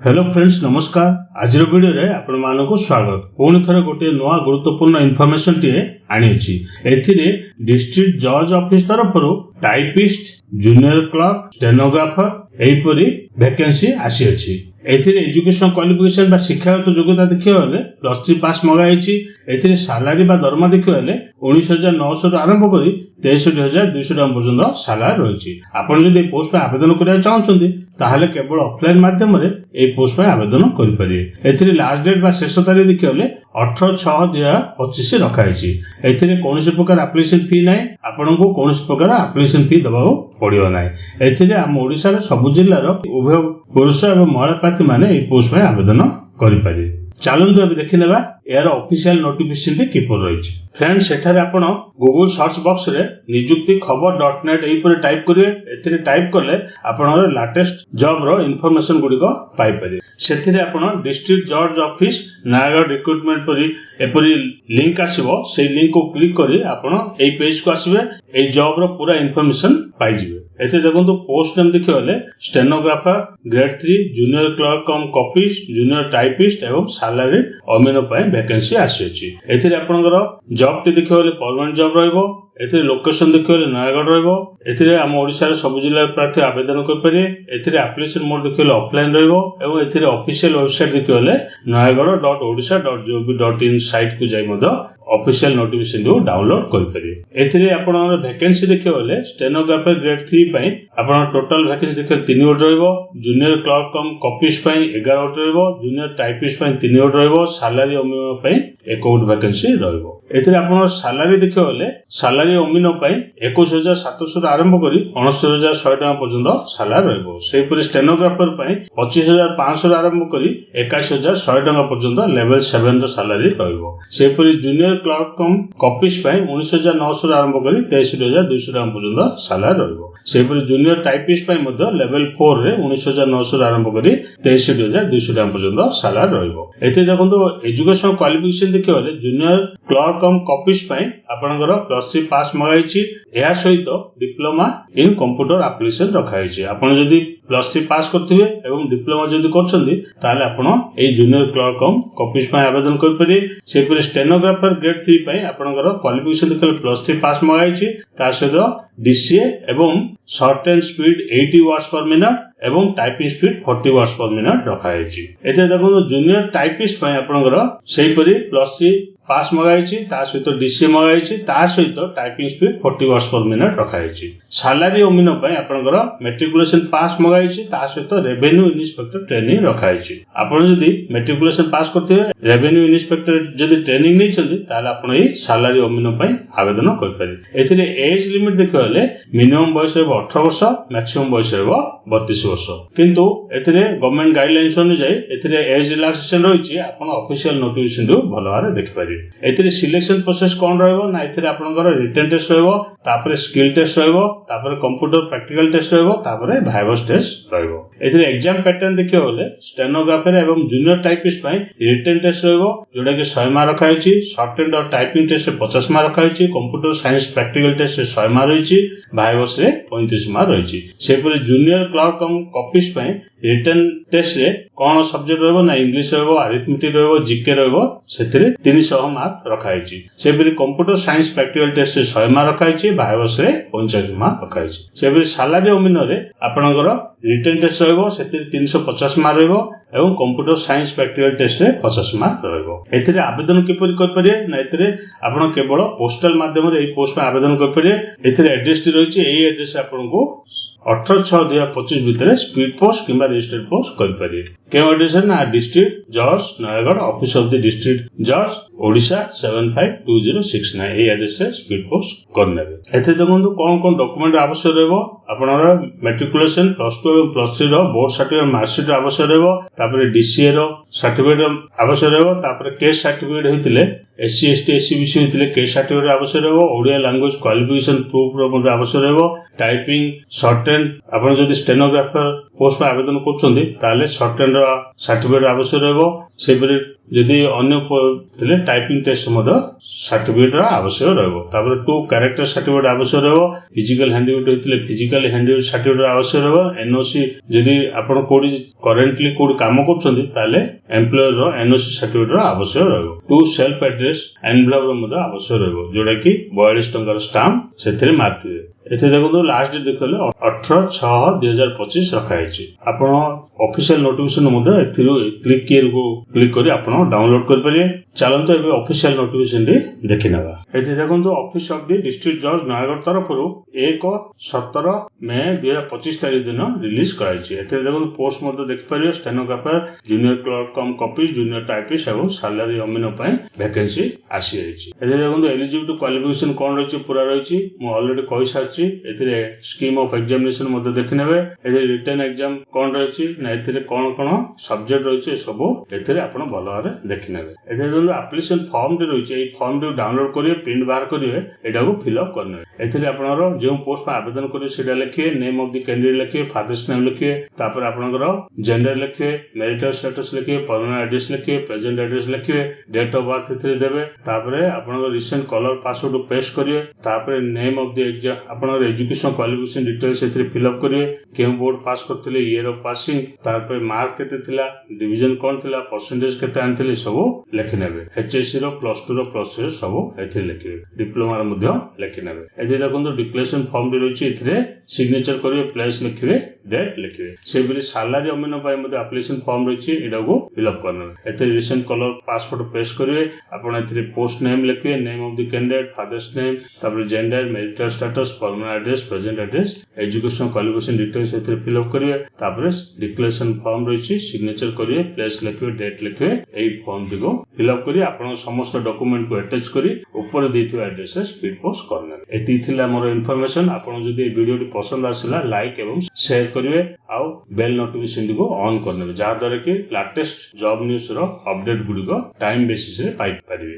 Hello friends नमस्कार। आज video रे आपण मानको स्वागत। पुणी थरे गोटे नवा गुरुत्वपूर्ण इनफॉरमेशन टीए आनी अछि। एथिरे डिस्ट्रिक्ट जज ऑफिस तरफरु टाइपिस्ट, जूनियर क्लर्क, स्टेनोग्राफर एहीपरि वैकेंसी आसी अछि। एथिरे एजुकेशन क्वालिफिकेशन बा शिक्षागत योग्यता देखियो गले +3 पास मगाइछि। एथिरे सैलरी बा दरमा देखियो गले 19,900 रु आरंभ करी 63,200 टका पर्यंत सैलरी रहिछि। आपण जदि पोस्ट पे आवेदन करिया चाहउछन्ती ताहले केवल ऑफलाइन माध्यम रे ए पोस्ट पे आवेदन करि परिए। एथिरे लास्ट डेट बा शेष तारीख देखियो गले 18/6/2025 रखा हैछि। एथिरे कोनोसी प्रकार एप्लीकेशन फी नै, आपनको कोनोसी प्रकार एप्लीकेशन फी दबाओ पड़ियो नै। एथिरे हम ओडिसा रे सब जिल्ला रो उभय पुरुष एवं महिला प्रार्थी माने ए पोस्ट पे आवेदन करि परिए। चलନ୍ତୁ अब देखिनेबा यार ऑफिशियल नोटिफिकेशन किपर रही। फ्रेंड्स सेठारे आपण गूगल सर्च बॉक्स रे निजुक्ति खबर.net एही पर टाइप करिवे। एथिरे टाइप करले आपनर लेटेस्ट जॉब रो इन्फॉर्मेशन गुडी को पाई परिवे। सेथिरे आपण डिस्ट्रिक्ट जज ऑफिस नयागढ़ रिक्रूटमेंट परी एपरी लिंक आसीबो। से लिंक को क्लिक करी आपण एही पेज को आसीबे। एही जॉब रो पूरा इन्फॉर्मेशन पाई जिवे। एथे देखंतु पोस्ट नेम देखियोले stenographer grade 3, junior clerk cum copyist, junior typist एवं सैलरी अमीनो पय वैकेंसी आसी अछि। एथिरे आपनकर जॉब टी देखियोले परमानेंट जॉब रहइबो। एथिरे लोकेशन देखियोले नयागढ़ रहइबो। एथिरे हम ओडिसा रे सब जिल्ला प्रार्थी आवेदन कर परिए। एथिरे एप्लीकेशन मोड देखियोले ऑफलाइन रहइबो एवं एथिरे ऑफिशियल वेबसाइट देखियोले nayagadh.odisha.gov.in साइट को जाई मदो ऑफिशियल नोटिफिकेशन को डाउनलोड कर परिए। एथिरे आपनर वैकेंसी देखियोले स्टेनोग्राफर ग्रेड 3 पय आपन टोटल वैकेंसी देखियोले 3 गोट रहइबो। जूनियर क्लर्क कम कॉपिस्ट पय 11 गोट रहइबो। जूनियर टाइपिस्ट पय 3 गोट रहइबो। सैलरी अमीनो पय 1 गोट वैकेंसी रहइबो। एथिरे आपनर सैलरी देखियोले सैलरी अमीनो पय 21,700 रु आरंभ करी 69,100 टका पर्यंत सैलरी रहइबो। सेपरि स्टेनोग्राफर पय 25,500 रु आरंभ करी 81,100 टका पर्यंत लेवल 7 रो सैलरी रहइबो। सेपरि जूनियर क्लर्क कम कॉपिस्ट पय 19,900 रु आरंभ करी 63,200 टका पर्यंत सैलरी रहइबो। सेपरि जूनियर टाइपिस्ट पय मध्य लेवल 4 रे 19,900 रु आरंभ करी 63,200 टका पर्यंत सैलरी रहइबो। एते देखंतु एजुकेशन क्वालिफिकेशन देखियोले जूनियर क्लर्क कम कॉपिस्ट पय आपनकर +3 पास मगाइछि। एहा सहित डिप्लोमा इन कंप्यूटर एप्लीकेशन रखा हैछि। आपण जदि +3 पास करथिबे एवं डिप्लोमा जदि करछन्ती ताले आपण ए जूनियर क्लर्क कम कॉपिस्ट पय आवेदन कर परिए। सेपरि स्टेनोग्राफर ग्रेड 3 पय आपनकर क्वालिफिकेशन देखियोले +3 पास मगाइछि। ता सहित डीसीए एवं shorthand speed 80 words per minute एवं typing speed 40 words per minute रखा हैछि। एते देखो जूनियर टाइपिस्ट पय आपनकर सेही परि +3 पास मगाइछि। ता सहित डीसीए मगाइछि। ता सहित typing speed 40 words per minute रखा हैछि। सैलरी अमीनो पय आपनकर मैट्रिकुलेशन पास मगाइछि। ता सहित रेवेन्यू इन्स्पेक्टर ट्रेनिंग रखा हैछि। आपण जदि मैट्रिकुलेशन पास करथिबे रेवेन्यू इन्स्पेक्टर जदि ट्रेनिंग नै छथि ताले आपण ए सैलरी अमीनो पय आवेदन कर परिबे। एथिरे एज लिमिट देखियोले मिनिमम बयस हेबो 18 वर्ष, मैक्सिमम बयस हेबो 32 वर्ष। किंतु एथिरे गवर्नमेंट गाइडलाइंस अनुसार एथिरे एज रिलैक्सेशन रहिछि। आपण ऑफिशियल नोटिफिकेशन को भलो भाबरे देखि परिबे। एथिरे सिलेक्शन प्रोसेस कोन रहइबो ना एथिरे आपनकर रिटन टेस्ट रहइबो, तापरे स्किल टेस्ट रहइबो, तापरे कंप्यूटर प्रैक्टिकल टेस्ट रहइबो, तापरे वाइवास टेस्ट रहइबो। एथिरे एग्जाम पैटर्न देखियो होले स्टेनोग्राफर एवं जूनियर टाइपिस्ट पय रिटन टेस्ट रहइबो जोडा कि 100 मार्क रखा हैछि। शॉर्ट एंड और टाइपिंग टेस्ट 50 मार्क रखा हैछि। Computer science practical test 100 mark रहिछि। वाइवास रे 35 मार्क रहिछि। सेपरि जूनियर क्लर्क कम कॉपिस्ट पय रिटन टेस्ट रे कोन सब्जेक्ट रहइबो ना इंग्लिश रहइबो, अरिथमेटिक रहइबो, जीके रहइबो, सेथिरे 300 मार्क रखा हैछि। सेपरि computer science practical test 100 mark रखा हैछि। वाइवास रे 45 मार्क रखा हैछि। सेपरि सैलरी अमीनो रे आपनकर रिटन टेस्ट रहइबो सेथिरे 350 मार्क रहइबो एवं कंप्यूटर साइंस प्रैक्टिकल टेस्ट रे 50 मार्क रहइबो। एथिरे आवेदन किपरि कर परिए ना एथिरे आपण केवल पोस्टल माध्यम रे ए पोस्ट पे आवेदन कर परिए। एथिरे एड्रेस टी रहिछि। एई एड्रेस आपनको 18/6/2025 भितरे स्पीड पोस्ट किबा रजिस्टर्ड पोस्ट कर परिए। के एड्रेस ना डिस्ट्रिक्ट जज Nayagarh office of the district जज ओडिशा 752069 ए एड्रेस रे स्पीड पोस्ट करनेबे। एथे देखंतु कोन डॉक्यूमेंट आवश्यक रहबो। आपनर मैट्रिकुलेशन +2 एवं +3 रो बोर्ड सर्टिफिकेट मार्कशीट आवश्यक रहबो। तापरे डीसीए रो सर्टिफिकेट आवश्यक रहबो। तापरे केस सर्टिफिकेट होइतिले SC ST SCBC होइतिले केस सर्टिफिकेट आवश्यक रहबो ओडिया लैंग्वेज क्वालिफिकेशन प्रूफ रो मध्ये आवश्यक रहबो टाइपिंग शॉर्ट हैंड आपण जदि स्टेनोग्राफर पोस्ट में आवेदन करछन्ती ताले शॉर्ट हैंड रो सर्टिफिकेट आवश्यक रहबो सेपरे जदि अन्य टाइपिंग टेस्ट मध्ये सर्टिफिकेट आवश्यक रहबो तापर 2 कैरेक्टर सर्टिफिकेट आवश्यक रहबो फिजिकल हैंडीविट होइतिले फिजिकल हैंडीविट सर्टिफिकेट आवश्यक रहबो NOC जदि आपण कोडी करेंटली कोडी काम करछन्ती ताले एम्प्लॉयर रो NOC सर्टिफिकेट आवश्यक रहबो 2 सेल्फ एड्रेस एनवेलप रो मध्ये आवश्यक रहबो जोडा कि 42 टंका स्टाम्प सेथिरे मारथिबे एथे देखो लास्ट डेट देखले 18/6/2025 रखा है आपण ऑफिशियल नोटिफिकेशन मध्ये एथिरो क्लिक करी आपण डाउनलोड कर परिए चलंतो एबे ऑफिशियल नोटिफिकेशन रे देखि नबा एथे देखो ऑफिस ऑफ द डिस्ट्रिक्ट जज नयागढ़ तरफ 1/17 मई 2025 तारिख दिन रिलीज कराई छि एथे देखो पोस्ट मध्ये देख परिए stenographer junior clerk cum copyist junior typist एवं सैलरी अमीन पय वैकेंसी आसी रही एथे देखो एलिजिबिलिटी क्वालिफिकेशन कोन रही पूरा रही मु ऑलरेडी कहि सारछि एथिरे स्कीम ऑफ एग्जामिनेशन मध्ये देखिनेबे एथिरे रिटन एग्जाम कोन रही ना एथिरे कोन कोन सब्जेक्ट रही सब एथिरे आपण भलो भाबरे देखिनेबे एथिरे जो एप्लीकेशन फॉर्म रही ए फॉर्म डाउनलोड करिए प्रिंट बाहर करिए एटा को फिल अप करने एथिरे आपनरो जो पोस्ट में आवेदन करिए सेटा लिखिए नेम ऑफ द कैंडिडेट लिखिए फादर्स नेम लिखिए तापर आपनरो जेंडर लिखिए मैरिटल स्टेटस लिखिए परमानेंट एड्रेस लिखिए प्रेजेंट एड्रेस लिखिए डेट ऑफ बर्थ एथिरे देबे तापर आपनरो रिसेंट कलर पासवर्ड पेस्ट करिए तापर नेम ऑफ द एग्जाम आपनरो एजुकेशन क्वालिफिकेशन डिटेल्स एथिरे फिल अप करिए केउ बोर्ड पास करथिले ईयर ऑफ पासिंग तापर मार्क केते थिला डिवीजन कोन थिला परसेंटेज केते आनथिले सब लिखि नेबे HSC रो +2 रो +3 सब एथिरे लिखिबे डिप्लोमा रो मध्ये लिखि नेबे एजे देखंतु डिक्लेरेशन फॉर्म रे रहिछि एथिरे सिग्नेचर करिवे प्लेस लिखिबे डेट लिखिबे सेबरी सैलरी अमीन पय मध्ये एप्लीकेशन फॉर्म रहिछि एटा को फिल अप करने एथिरे रिसेंट कलर पासपोर्ट पेस्ट करिवे आपण एथिरे पोस्ट नेम लिखिबे name of the candidate father's name तापर gender marital status permanent address present address education qualification details एथिरे फिल अप करिवे तापर डिक्लेरेशन फॉर्म रहिछि सिग्नेचर करिवे प्लेस लिखिबे डेट लिखिबे एई फॉर्म दिगो फिल अप करी आपण समस्त डॉक्यूमेंट को अटैच करी ऊपर देथिबा एड्रेस स्पीड पोस्ट करने एति थिला मोर इन्फॉर्मेशन आपण जदी वीडियो पसंद आसिला लाइक एवं शेयर करिवे आ बेल नोटिफिकेशन को ऑन करने जहाँ द्वारा कि लेटेस्ट जॉब न्यूज रो अपडेट गुडी को टाइम बेसिस रे पाई परिवे।